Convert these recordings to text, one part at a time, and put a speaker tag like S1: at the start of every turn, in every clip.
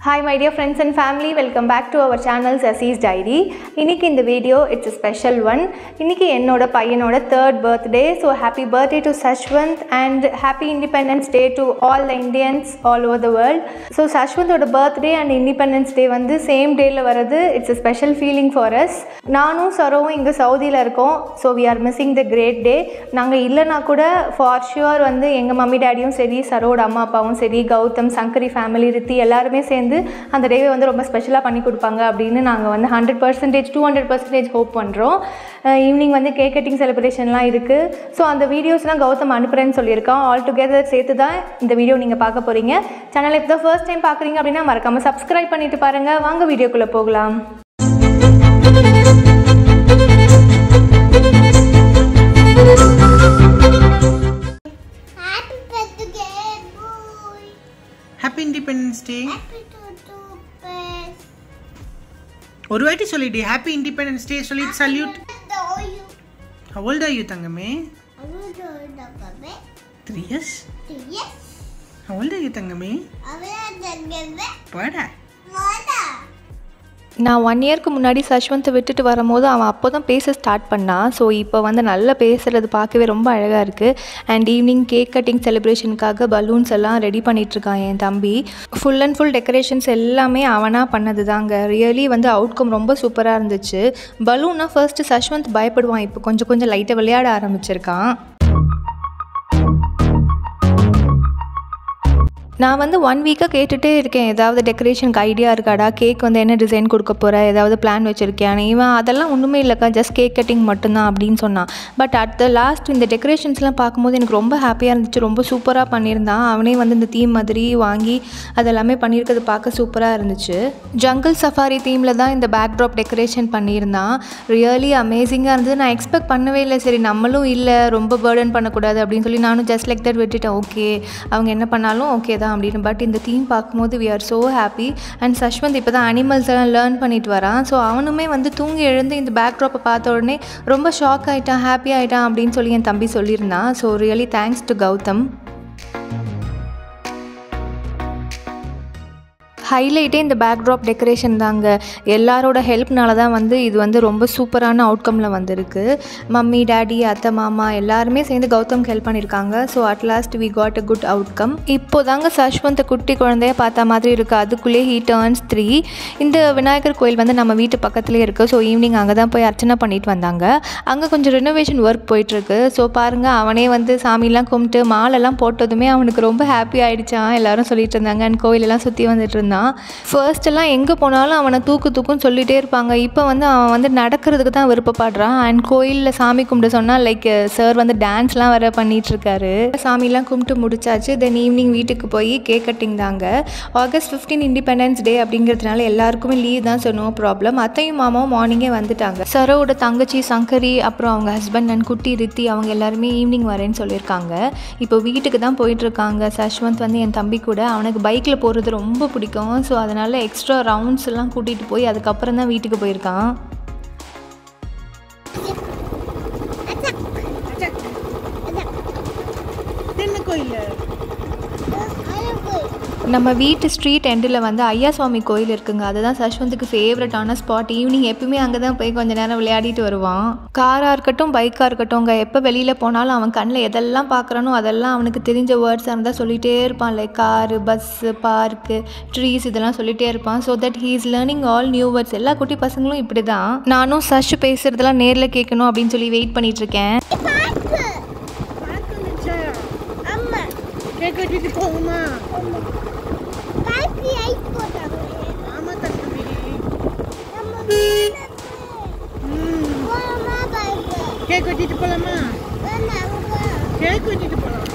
S1: Hi my dear friends and family, welcome back to our channel Sasi's Diary. இன்னைக்கு இந்த video it's a special one. இன்னைக்கு என்னோட பையனோட 3rd birthday. So happy birthday to Sashwant and happy Independence Day to all the Indians all over the world. So Sashwantோட birthday and Independence Day வந்து same dayல வருது. It's a special feeling for us. நானும் சரோவும் இங்க சவுதியில இருக்கோம். So we are missing the great day. நாங்க இல்லனா கூட for sure வந்து எங்க மம்மி டாடியும் சரி சரோட அம்மா அப்பாவும் சரி கௌதம் சங்கரி ஃபேமிலி ரித்தி எல்லாரும் சேர்ந்து அந்த டேவை வந்து ரொம்ப ஸ்பெஷலா பண்ணி கொடுப்பாங்க அப்படினு நாங்க வந்து 100% 200% ஹோப் பண்றோம். ஈவினிங் வந்து கேக் கட்டிங் செலிப்ரேஷன்லாம் இருக்கு. சோ அந்த வீடியோஸ்லாம் கௌதம் அனுப்புறேன்னு சொல்லிருக்கான். ஆல் டுகெதர் சேர்த்து தான் இந்த வீடியோ நீங்க பார்க்க போறீங்க. சேனலை இப்போ ஃபர்ஸ்ட் டைம் பார்க்கறீங்க அப்படினா மறக்காம Subscribe பண்ணிட்டு பாருங்க. வாங்க வீடியோக்குள்ள போகலாம்.
S2: Happy Independence Day. ஒரு வாட்டி சொல்லிடு Happy Independence Day சொல்லி salute. How old are you தங்கமே? 3 years. How old are you தங்கமே? போடா.
S1: நான் 1 இயர்க்கு முன்னாடி சஷ்வந்த் விட்டுட்டு வரும்போது அவன் அப்போதான் பேச ஸ்டார்ட் பண்ணான். ஸோ இப்போ வந்து நல்லா பேசுறது பார்க்கவே ரொம்ப அழகாக இருக்குது. அண்ட் ஈவினிங் கேக் கட்டிங் செலிப்ரேஷனுக்காக பலூன்ஸ் எல்லாம் ரெடி பண்ணிகிட்ருக்கான் என் தம்பி. ஃபுல் அண்ட் ஃபுல் டெக்கரேஷன்ஸ் எல்லாமே அவனாக பண்ணது தாங்க. ரியலி வந்து அவுட்கம் ரொம்ப சூப்பராக இருந்துச்சு. பலூன்னா ஃபர்ஸ்ட்டு சஷ்வந்த் பயப்படுவான். இப்போ கொஞ்சம் லைட்டாக விளையாட ஆரம்பிச்சிருக்கான். நான் வந்து 1 வீக்காக கேட்டுகிட்டே இருக்கேன், ஏதாவது டெக்கரேஷனுக்கு ஐடியா இருக்காடா, கேக் வந்து என்ன டிசைன் கொடுக்க போகிற, ஏதாவது பிளான் வச்சுருக்கேன். இவன் அதெல்லாம் ஒன்றுமே இல்லைக்கா, ஜஸ்ட் கேக் கட்டிங் மட்டும்தான் அப்படின்னு சொன்னான். பட் அட் த லாஸ்ட் இந்த டெக்கரேஷன்ஸ்லாம் பார்க்கும்போது எனக்கு ரொம்ப ஹாப்பியாக இருந்துச்சு. ரொம்ப சூப்பராக பண்ணியிருந்தான். அவனே வந்து இந்த தீம் மாதிரி வாங்கி அதெல்லாமே பண்ணியிருக்கிறது பார்க்க சூப்பராக இருந்துச்சு. ஜங்கிள் சஃபாரி தீமில் தான் இந்த பேக்ட்ராப் டெக்கரேஷன் பண்ணியிருந்தான். ரியலி அமேசிங்காக இருந்தது. நான் எக்ஸ்பெக்ட் பண்ணவே இல்லை. சரி நம்மளும் இல்லை, ரொம்ப பேர்டன் பண்ணக்கூடாது அப்படின்னு சொல்லி நானும் ஜஸ்ட் லைக் தட் விட்டுட்டேன். ஓகே அவங்க என்ன பண்ணாலும் ஓகே தான் அப்படின்னு. பட் இந்த தீம் பார்க்கும்போது we are so happy. And Sashwanth இப்போ தான் அனிமல்ஸ் எல்லாம் லேர்ன் பண்ணிட்டு வரான். ஸோ அவனுமே வந்து தூங்கி எழுந்து இந்த பேக்ட்ராப்பை பார்த்த உடனே ரொம்ப ஷாக் ஆகிட்டான், ஹாப்பி ஆகிட்டான் அப்படின்னு சொல்லி என் தம்பி சொல்லியிருந்தான். So really thanks to Gautam. ஹைலைட்டே இந்த பேக்ட்ராப் டெக்கரேஷன் தாங்க. எல்லாரோட ஹெல்ப்னால தான் வந்து இது வந்து ரொம்ப சூப்பரான அவுட்கமில் வந்திருக்கு. மம்மி டாடி அத்தை மாமா எல்லாருமே சேர்ந்து கௌதம்க்கு ஹெல்ப் பண்ணியிருக்காங்க. So at last we got a good outcome. இப்போ தாங்க சஷ்வந்த் குட்டி குழந்தைய பார்த்த மாதிரி இருக்குது. அதுக்குள்ளே ஹீ டர்ன்ஸ் 3. இந்த விநாயகர் கோயில் வந்து நம்ம வீட்டு பக்கத்துலேயே இருக்குது. ஸோ ஈவினிங் அங்கே தான் போய் அர்ச்சனை பண்ணிட்டு வந்தாங்க. அங்கே கொஞ்சம் ரெனோவேஷன் ஒர்க் போயிட்டுருக்கு. ஸோ பாருங்கள் அவனே வந்து சாமியெல்லாம் கும்பிட்டு மாலெல்லாம் போட்டதுமே அவனுக்கு ரொம்ப ஹாப்பி ஆகிடுச்சான். எல்லோரும் சொல்லிட்டு இருந்தாங்க. அண்ட் கோயிலெல்லாம் சுற்றி வந்துட்டு இருந்தான். ஃபர்ஸ்ட் எல்லாம் எங்கே போனாலும் அவனை தூக்குன்னு சொல்லிகிட்டே இருப்பாங்க. இப்போ வந்து அவன் வந்து நடக்கிறதுக்கு தான் விருப்பப்படுறான். அண்ட் கோயிலில் சாமி கும்பிட சொன்னால் லைக் சார் வந்து டான்ஸ்லாம் வேறு பண்ணிகிட்ருக்காரு. சாமிலாம் கும்பிட்டு முடிச்சாச்சு. தென் ஈவினிங் வீட்டுக்கு போய் கேக் கட்டிங் தாங்க. August 15 இண்டிபெண்டன்ஸ் டே அப்படிங்கிறதுனால எல்லாருக்குமே லீவ் தான். So no problem. அத்தையும் மாமாவும் மார்னிங்கே வந்துட்டாங்க. சரோட தங்கச்சி சங்கரி அப்புறம் அவங்க ஹஸ்பண்ட் அண்ட் குட்டி ரித்தி அவங்க எல்லாருமே ஈவினிங் வரேன்னு சொல்லியிருக்காங்க. இப்போ வீட்டுக்கு தான் போயிட்டுருக்காங்க. சஷ்வந்த் வந்து என் தம்பி கூட அவனுக்கு பைக்கில் போகிறது ரொம்ப பிடிக்கும். ஸோ அதனால் எக்ஸ்ட்ரா ரவுண்ட்ஸ் எல்லாம் கூட்டிகிட்டு போய் அதுக்கப்புறம் தான் வீட்டுக்கு போயிருக்கான். நம்ம வீட்டு ஸ்ட்ரீட் எண்டில் வந்து ஐயா சுவாமி கோயில் இருக்குங்க. அதுதான் சஷ்வந்துக்கு ஃபேவரட்டான ஸ்பாட். ஈவினிங் எப்பவுமே அங்கே தான் போய் கொஞ்சம் நேரம் விளையாடிட்டு வருவான். காராக இருக்கட்டும் பைக்காக இருக்கட்டும், எப்போ வெளியில் போனாலும் அவன் கண்ணில் எதெல்லாம் பார்க்குறானோ அதெல்லாம் அவனுக்கு தெரிஞ்ச வேர்ட்ஸாக இருந்தால் சொல்லிகிட்டே இருப்பான். Like car, bus, park, trees இதெல்லாம் சொல்லிகிட்டே இருப்பான். So that he is learning all new words. எல்லா குட்டி பசங்களும் இப்படி தான். நானும் சஷ் பேசுகிறதெல்லாம் நேரில் கேட்கணும் அப்படின்னு சொல்லி வெயிட் பண்ணிகிட்ருக்கேன்.
S2: கேக் வெட்டிட்டு போலாமா? கேக் வெட்டிட்டு போலாம்.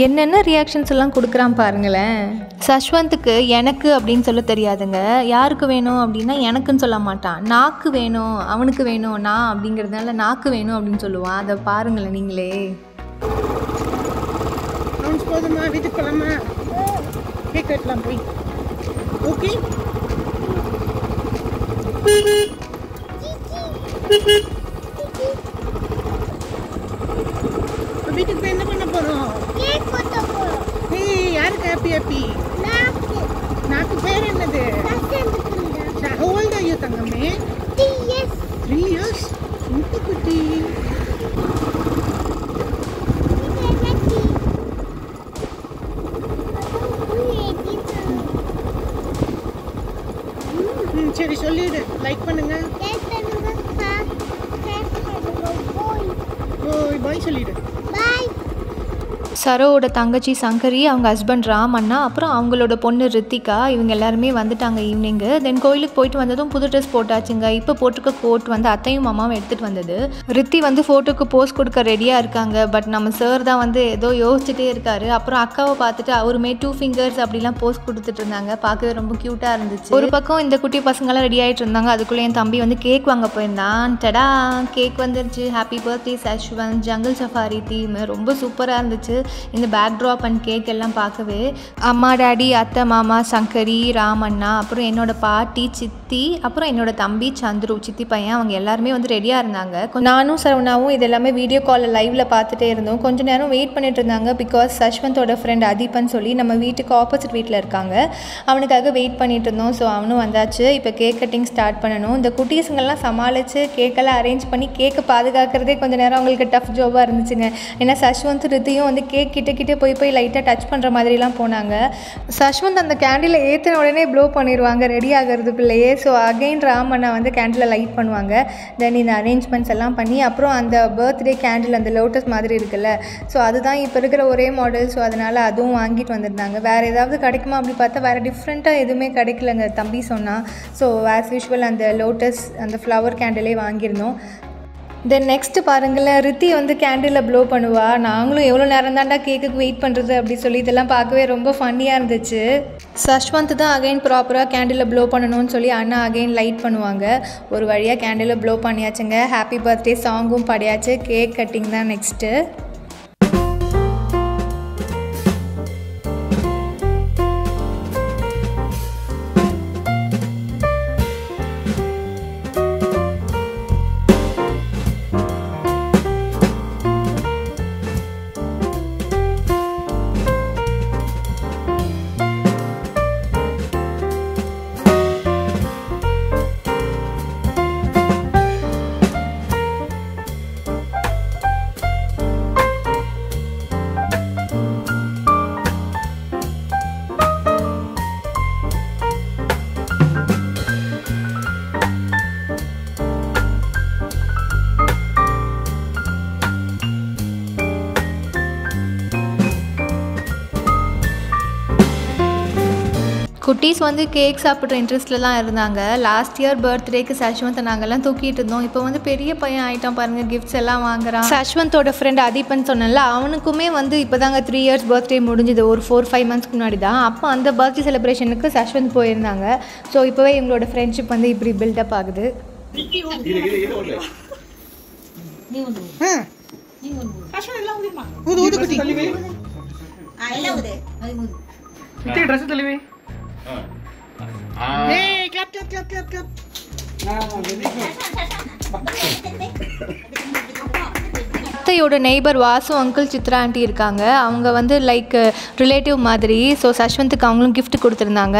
S1: என்னென்ன ரியாக்ஷன்ஸ் எல்லாம் கொடுக்குறான் பாருங்களேன். சஷ்வந்துக்கு எனக்கு அப்படின்னு சொல்ல தெரியாதுங்க. யாருக்கு வேணும் அப்படின்னா எனக்குன்னு சொல்ல மாட்டான். நாக்கு வேணும் அவனுக்கு வேணும் நான் அப்படிங்கிறதுனால நாக்கு வேணும் அப்படின்னு சொல்லுவான். அதை பாருங்களேன் நீங்களே.
S2: போதுமா வீட்டுக்கு போலாமா? கேக் வெட்டலாம் போய். ஓகே வீட்டுக்கு போய் என்ன பண்ண வெரி ஹாப்பி. நாக்கு பேர் என்னது? How old are you தங்கமே?
S3: 3 years.
S2: 3 years. குட்டி குட்டி. சரி சொல்லிடு. லைக் பண்ணுங்க. பாய் சொல்லிடு.
S3: Bye.
S1: சரோவோட தங்கச்சி சங்கரி, அவங்க ஹஸ்பண்ட் ராமண்ணா, அப்புறம் அவங்களோட பொண்ணு ரித்திகா, இவங்க எல்லாருமே வந்துட்டாங்க ஈவினிங்கு. தென் கோயிலுக்கு போயிட்டு வந்ததும் புது ட்ரெஸ் போட்டாச்சுங்க. இப்போ போட்டிருக்க கோட் வந்து அத்தையும் மாமாவும் எடுத்துகிட்டு வந்தது. ரித்தி வந்து ஃபோட்டோக்கு போஸ் கொடுக்க ரெடியாக இருக்காங்க. பட் நம்ம சார் தான் வந்து ஏதோ யோசிச்சுட்டே இருக்காரு. அப்புறம் அக்காவை பார்த்துட்டு அவருமே 2 fingers அப்படிலாம் போஸ் கொடுத்துட்டு இருந்தாங்க. பார்க்கவே ரொம்ப க்யூட்டாக இருந்துச்சு. ஒரு பக்கம் இந்த குட்டி பசங்களாம் ரெடி ஆகிட்டு இருந்தாங்க. அதுக்குள்ளே என் தம்பி வந்து கேக் வாங்க போயிருந்தான். டடா, கேக் வந்துருச்சு. Happy birthday Sashwanth. Jungle safari theme ரொம்ப சூப்பராக இருந்துச்சு. இந்த பேக்ட்ராப் அண்ட் கேக் எல்லாம் பார்க்கவே அம்மா, டாடி, அத்தை, மாமா, சங்கரி, ராமண்ணா, அப்புறம் என்னோட பாட்டி, சித்தி, அப்புறம் என்னோட தம்பி சந்துரு, சித்தி பையன், அவங்க எல்லாருமே வந்து ரெடியாக இருந்தாங்க. நானும் சரவணாவும் இது எல்லாமே வீடியோ காலில் லைவில் பார்த்துட்டே இருந்தோம். கொஞ்சம் நேரம் வெயிட் பண்ணிட்டு இருந்தாங்க. பிகாஸ் சஷ்வந்தோட ஃப்ரெண்ட் அதீபன் சொல்லி நம்ம வீட்டுக்கு ஆப்போசிட் வீட்டில் இருக்காங்க. அவனுக்காக வெயிட் பண்ணிட்டு இருந்தோம். ஸோ அவனும் வந்தாச்சு. இப்போ கேக் கட்டிங் ஸ்டார்ட் பண்ணணும். இந்த குட்டீஸுங்கெல்லாம் சமாளித்து கேக்கெல்லாம் அரேஞ்ச் பண்ணி கேக்கை பாதுகாக்கிறதே கொஞ்சம் நேரம் அவங்களுக்கு டஃப் ஜாபாக இருந்துச்சுங்க. ஏன்னா சஷ்வந்த் ரித்தியும் வந்து கேக் கிட்டே போய் லைட்டாக டச் பண்ணுற மாதிரிலாம் போனாங்க. சஷ்வந்த் அந்த கேண்டில் ஏற்றின உடனே ப்ளோ பண்ணிடுவாங்க ரெடி ஆகிறதுக்குள்ளேயே. ஸோ அகெயின் ராமண்ணா வந்து கேண்டில் லைட் பண்ணுவாங்க. தென் இந்த அரேஞ்ச்மெண்ட்ஸ் எல்லாம் பண்ணி அப்புறம் அந்த பர்த்டே கேண்டில் அந்த லோட்டஸ் மாதிரி இருக்குல்ல, ஸோ அதுதான் இப்போ இருக்கிற ஒரே மாடல். ஸோ அதனால் அதுவும் வாங்கிட்டு வந்திருந்தாங்க. வேறு ஏதாவது கிடைக்குமா அப்படி பார்த்தா வேறு டிஃப்ரெண்ட்டாக எதுவுமே கிடைக்கலங்க தம்பி சொன்னால். ஸோ ஆஸ் யூஷுவல் அந்த லோட்டஸ் அந்த ஃப்ளவர் கேண்டிலே வாங்கியிருந்தோம். தென் நெக்ஸ்ட்டு பாருங்களேன், ரித்தி வந்து கேண்டிலில் ப்ளோ பண்ணுவா. நாங்களும் எவ்வளோ நேரம் தாண்டா கேக்குக்கு வெயிட் பண்ணுறது அப்படி சொல்லி இதெல்லாம் பார்க்கவே ரொம்ப ஃபன்னியாக இருந்துச்சு. சஷ்வந்த் தான் அகைன் ப்ராப்பராக கேண்டிலில் ப்ளோ பண்ணணும்னு சொல்லி அண்ணா அகைன் லைட் பண்ணுவாங்க. ஒரு வழியாக கேண்டிலில் ப்ளோ பண்ணியாச்சுங்க. ஹாப்பி பர்த்டே சாங்கும் பாடியாச்சு. கேக் கட்டிங் தான் நெக்ஸ்ட்டு. குட்டீஸ் வந்து கேக் சாப்பிட்ற இன்ட்ரெஸ்ட்டில் தான் இருந்தாங்க. லாஸ்ட் இயர் பர்த்டேக்கு சஷ்வந்த் நாங்கள்லாம் தூக்கிட்டு இருந்தோம். இப்போ வந்து பெரிய பையன் ஆகிட்டான் பாருங்கள், கிஃப்ட்ஸ் எல்லாம் வாங்குறான். சஷ்வந்தோட ஃப்ரெண்ட் அதீபன் சொன்னல, அவனுக்குமே வந்து இப்போ தாங்க 3 years பர்த்டே முடிஞ்சுது. ஒரு 4-5 months முன்னாடி தான். அப்போ அந்த பர்த்டே செலிப்ரேஷனுக்கு சஷ்வந்த் போயிருந்தாங்க. ஸோ இப்போவே எங்களோட ஃப்ரெண்ட்ஷிப் வந்து இப்படி பில்டப் ஆகுது.
S2: Hey, clap, clap, clap, clap, clap.
S1: அத்தையோட neighbour Vasu uncle, Chitra aunty இருக்காங்க. அவங்க வந்து லைக் ரிலேட்டிவ் மாதிரி. ஸோ சஷ்வந்துக்கு அவங்களும் கிஃப்ட் கொடுத்துருந்தாங்க.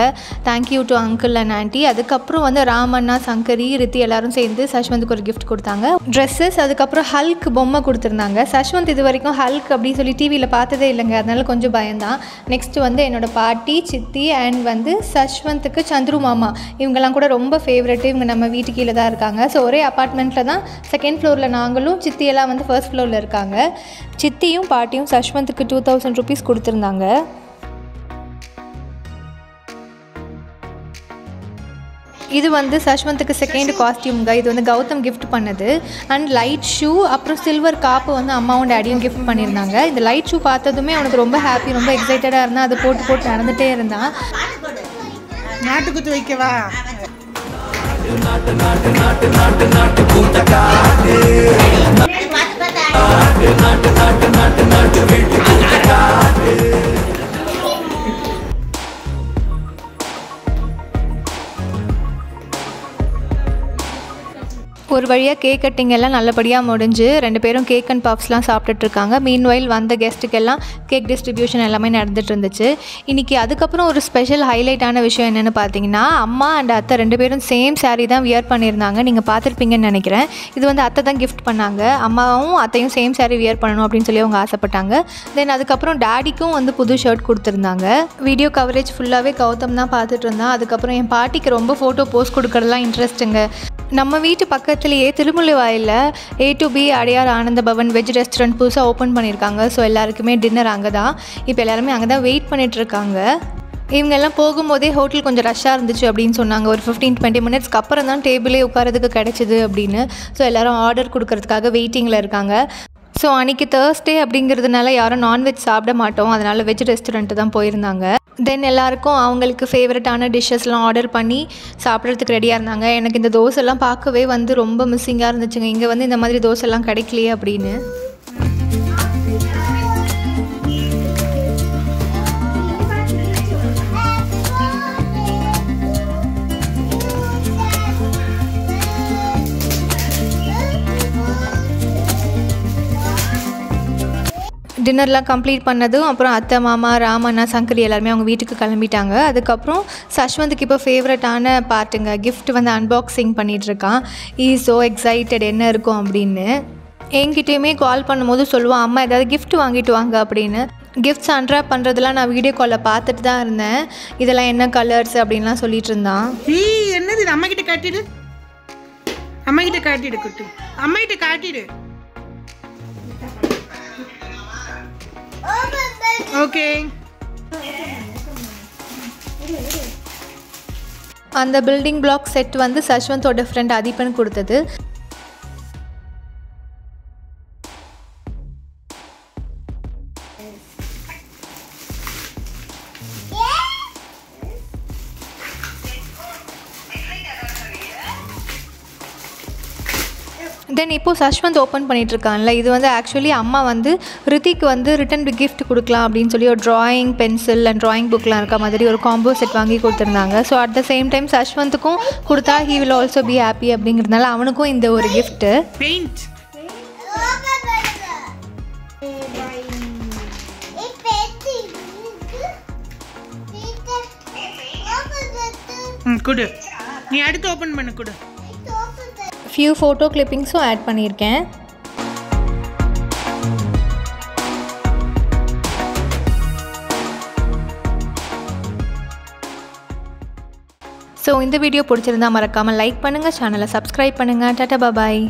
S1: Thank you to uncle and aunty. அதுக்கப்புறம் வந்து ராமண்ணா, சங்கரி, ரித்தி எல்லாரும் சேர்ந்து சஷ்வந்துக்கு ஒரு கிஃப்ட் கொடுத்தாங்க. ட்ரெஸ்ஸஸ், அதுக்கப்புறம் ஹல்க் பொம்மை கொடுத்துருந்தாங்க. சஷ்வந்த் இது வரைக்கும் ஹல்க் அப்படி சொல்லி டிவியில் பார்த்ததே இல்லைங்க, அதனால கொஞ்சம் பயந்தான். நெக்ஸ்ட்டு வந்து என்னோடய பாட்டி, சித்தி அண்ட் வந்து சஷ்வந்துக்கு சந்துரு மாமா, இவங்கெல்லாம் கூட ரொம்ப ஃபேவரெட்டு. இவங்க நம்ம வீட்டு கீழே தான் இருக்காங்க. ஸோ ஒரே அப்பார்ட்மெண்ட்டில் தான், செகண்ட் ஃப்ளோரில் நாங்களும், சித்தியெல்லாம் வந்து ஃபர்ஸ்ட் ஃப்ளோரில் இருக்காங்க. சித்தியும் பாட்டியும் சஷ்வந்துக்கு 2000 rupees கொடுத்துருந்தாங்க. இது வந்து சஷ்வந்துக்கு செகண்ட் காஸ்டியூம்ங்க. இது வந்து கௌதம் கிஃப்ட் பண்ணது. அண்ட் லைட் ஷூ, அப்புறம் சில்வர் காப்பு வந்து அம்மாவும் டேடியும் கிஃப்ட் பண்ணியிருந்தாங்க. இந்த லைட் ஷூ பார்த்ததுமே அவனுக்கு ரொம்ப ஹாப்பி, ரொம்ப எக்ஸைட்டடாக இருந்தான். அதை போட்டு நடந்துகிட்டே இருந்தான்.
S2: நாட்டுக்குத்து வைக்கவா?
S1: ஒரு வழியாக கேக் கட்டிங் எல்லாம் நல்லபடியாக முடிஞ்சு 2 பேரும் கேக் அண்ட் பஃப்ஸ்லாம் சாப்பிட்டுட்ருக்காங்க. மீன்வைல் வந்த கெஸ்ட்டுக்கெல்லாம் கேக் டிஸ்ட்ரிபியூஷன் எல்லாமே நடந்துட்டு இருந்துச்சு. இன்றைக்கி அதுக்கப்புறம் ஒரு ஸ்பெஷல் ஹைலைட்டான விஷயம் என்னென்னு பார்த்தீங்கன்னா, அம்மா அண்ட் அத்தை 2 பேரும் சேம் சாரீ தான் வியர் பண்ணியிருந்தாங்க. நீங்கள் பார்த்துருப்பீங்கன்னு நினைக்கிறேன். இது வந்து அத்தை தான் கிஃப்ட் பண்ணாங்க. அம்மாவும் அத்தையும் சேம் சாரீ வியர் பண்ணணும் அப்படின்னு சொல்லி அவங்க ஆசைப்பட்டாங்க. தென் அதுக்கப்புறம் டேடிக்கும் வந்து புது ஷர்ட் கொடுத்துருந்தாங்க. வீடியோ கவரேஜ் ஃபுல்லாகவே கௌதம் தான் பார்த்துட்டு இருந்தான். அதுக்கப்புறம் என் பாட்டிக்கு ரொம்ப ஃபோட்டோ போஸ்ட் கொடுக்கறதுலாம் இன்ட்ரெஸ்ட்டுங்க. நம்ம வீட்டு பக்கத்துலேயே திருமுல்லிவாயில் A2B Adyar Ananda Pawan veg restaurant புதுசாக ஓப்பன் பண்ணியிருக்காங்க. ஸோ எல்லாருக்குமே டின்னர் அங்கே தான். இப்போ எல்லாருமே அங்கே தான் வெயிட் பண்ணிகிட்ருக்காங்க. இவங்கெல்லாம் போகும்போதே ஹோட்டல் கொஞ்சம் ரஷ்ஷாக இருந்துச்சு அப்படின்னு சொன்னாங்க. ஒரு 15-20 மினிட்ஸ்க்கு அப்புறம் தான் டேபிளே உட்காரதுக்கு கிடச்சிது அப்படின்னு. ஸோ எல்லோரும் ஆர்டர் கொடுக்கறதுக்காக வெயிட்டிங்கில் இருக்காங்க. ஸோ அன்றைக்கி தேர்ஸ்டே அப்படிங்கிறதுனால யாரும் நான்வெஜ் சாப்பிட மாட்டோம். அதனால் வெஜ் ரெஸ்டாரண்ட்டு தான் போயிருந்தாங்க. தென் எல்லாருக்கும் அவங்களுக்கு ஃபேவரட்டான டிஷ்ஷஸ்லாம் ஆர்டர் பண்ணி சாப்பிட்றதுக்கு ரெடியாக இருந்தாங்க. எனக்கு இந்த தோசைலாம் பார்க்கவே வந்து ரொம்ப மிஸ்ஸிங்காக இருந்துச்சுங்க. இங்கே வந்து இந்த மாதிரி தோசைலாம் கிடைக்கலையே அப்படின்னு. டின்னர்லாம் கம்ப்ளீட் பண்ணதும் அப்புறம் அத்தை மாமா ராமண்ணா சங்கரி எல்லாருமே அவங்க வீட்டுக்கு கிளம்பிட்டாங்க. அதுக்கப்புறம் சஷ்வந்துக்கு இப்போ ஃபேவரட்டான பார்ட்டுங்க, கிஃப்ட் வந்து அன்பாக்சிங் பண்ணிகிட்ருக்கான். இஸ் ஸோ எக்ஸைட்டட் என்ன இருக்கும் அப்படின்னு. என்கிட்டயுமே கால் பண்ணும்போது சொல்லுவான், அம்மா ஏதாவது கிஃப்ட் வாங்கிட்டு வாங்க அப்படின்னு. கிஃப்ட்ஸ் அன்ராப் பண்ணுறதுலாம் நான் வீடியோ காலில் பார்த்துட்டு தான் இருந்தேன். இதெல்லாம் என்ன கலர்ஸ் அப்படின்லாம் சொல்லிட்டு இருந்தான்.
S2: என்னது இது? அம்மா கிட்ட காட்டிடு, அம்மா கிட்ட காட்டிடு, குட்டு அம்மா கிட்ட காட்டிடு. ஓகே,
S1: அந்த பில்டிங் பிளாக் செட் வந்து சஷ்வந்தோட ஃப்ரெண்ட் அதிபன் கொடுத்தது. தென் இப்போது சஷ்வந்த் ஓப்பன் பண்ணிகிட்ருக்கான்ல, இது வந்து ஆக்சுவலி அம்மா வந்து ரித்திக்கு வந்து ரிட்டன் கிஃப்ட் கொடுக்கலாம் அப்படின்னு சொல்லி ஒரு ட்ராயிங் பென்சில் அண்ட் ட்ராயிங் புக்லாம் இருக்க மாதிரி ஒரு காம்போ செட் வாங்கி கொடுத்துருந்தாங்க. So at the same time சஷ்வந்துக்கும் கொடுத்தா he will also be happy அப்படிங்கிறதுனால அவனுக்கும் இந்த ஒரு கிஃப்ட்டு.
S2: பெயிண்ட் குடு, நீ அடுத்து ஓப்பன் பண்ணு குடு.
S1: ஃபியூ ஃபோட்டோ கிளிப்பிங்ஸும் ஆட் பண்ணியிருக்கேன். ஸோ இந்த வீடியோ பிடிச்சிருந்தா மறக்காமல் லைக் பண்ணுங்கள், சேனலை சப்ஸ்கிரைப் பண்ணுங்கள். டாடா பாய்.